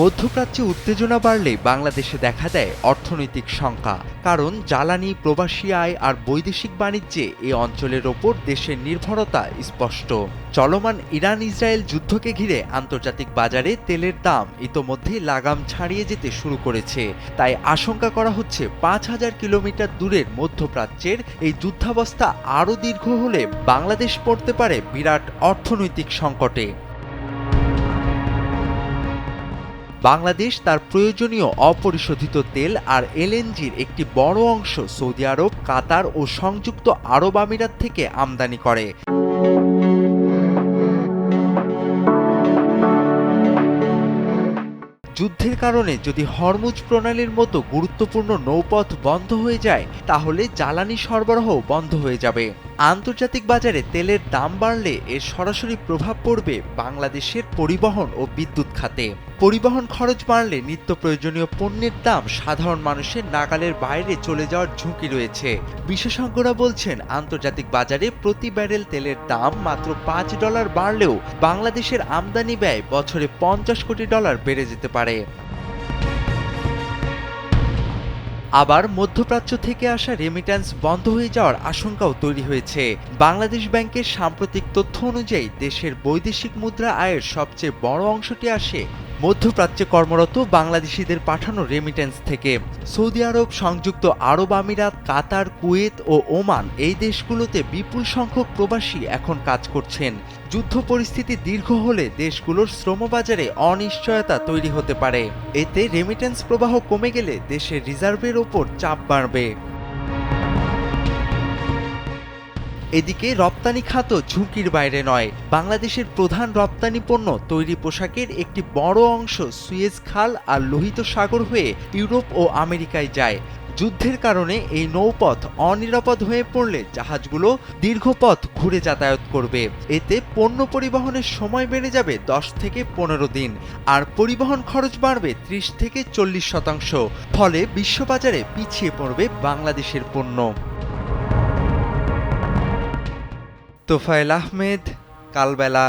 মধ্যপ্রাচ্যে উত্তেজনা বাড়লে বাংলাদেশে দেখা দেয় অর্থনৈতিক শঙ্কা। কারণ জ্বালানি, প্রবাসী আয় আর বৈদেশিক বাণিজ্যে এই অঞ্চলের ওপর দেশের নির্ভরতা স্পষ্ট। চলমান ইরান ইসরায়েল যুদ্ধকে ঘিরে আন্তর্জাতিক বাজারে তেলের দাম ইতোমধ্যেই লাগাম ছাড়িয়ে যেতে শুরু করেছে। তাই আশঙ্কা করা হচ্ছে ৫,০০০ কিলোমিটার দূরের মধ্যপ্রাচ্যের এই যুদ্ধাবস্থা আরও দীর্ঘ হলে বাংলাদেশ পড়তে পারে বিরাট অর্থনৈতিক সংকটে। বাংলাদেশ তার প্রয়োজনীয় অপরিশোধিত তেল আর এলএনজির একটি বড় অংশ সৌদি আরব, কাতার ও সংযুক্ত আরব আমিরাত থেকে আমদানি করে। যুদ্ধের কারণে যদি হরমুজ প্রণালীর মতো গুরুত্বপূর্ণ নৌপথ বন্ধ হয়ে যায়, তাহলে জ্বালানি সরবরাহ বন্ধ হয়ে যাবে। আন্তর্জাতিক বাজারে তেলের দাম বাড়লে এর সরাসরি প্রভাব পড়বে বাংলাদেশের পরিবহন ও বিদ্যুৎ খাতে। পরিবহন খরচ বাড়লে নিত্য প্রয়োজনীয় পণ্যের দাম সাধারণ মানুষের নাগালের বাইরে চলে যাওয়ার ঝুঁকি রয়েছে। বিশেষজ্ঞরা বলছেন, আন্তর্জাতিক বাজারে প্রতি ব্যারেল তেলের দাম মাত্র $5 বাড়লেও বাংলাদেশের আমদানি ব্যয় বছরে $50 কোটি বেড়ে যেতে পারে। আবার মধ্যপ্রাচ্য থেকে আসা রেমিট্যান্স বন্ধ হয়ে যাওয়ার আশঙ্কাও তৈরি হয়েছে। বাংলাদেশ ব্যাংকের সাম্প্রতিক তথ্য অনুযায়ী দেশের বৈদেশিক মুদ্রা আয়ের সবচেয়ে বড় অংশটি আসে মধ্যপ্রাচ্যে কর্মরত বাংলাদেশিদের পাঠানো রেমিট্যান্স থেকে। সৌদি আরব, সংযুক্ত আরব আমিরাত, কাতার, কুয়েত ও ওমান এই দেশগুলোতে বিপুল সংখ্যক প্রবাসী এখন কাজ করছেন। যুদ্ধ পরিস্থিতি দীর্ঘ হলে দেশগুলোর শ্রমবাজারে অনিশ্চয়তা তৈরি হতে পারে। এতে রেমিট্যান্স প্রবাহ কমে গেলে দেশের রিজার্ভের ওপর চাপ বাড়বে। এদিকে রপ্তানি খাতও ঝুঁকির বাইরে নয়। বাংলাদেশের প্রধান রপ্তানি পণ্য তৈরি পোশাকের একটি বড় অংশ সুয়েজ খাল আর লোহিত সাগর হয়ে ইউরোপ ও আমেরিকায় যায়। যুদ্ধের কারণে এই নৌপথ অনিরাপদ হয়ে পড়লে জাহাজগুলো দীর্ঘ পথ ঘুরে যাতায়াত করবে। এতে পণ্য পরিবহনের সময় বেড়ে যাবে 10 থেকে 15 দিন, আর পরিবহন খরচ বাড়বে 30 থেকে 40%। ফলে বিশ্ববাজারে পিছিয়ে পড়বে বাংলাদেশের পণ্য। তোফায়েল আহমেদ, কালবেলা।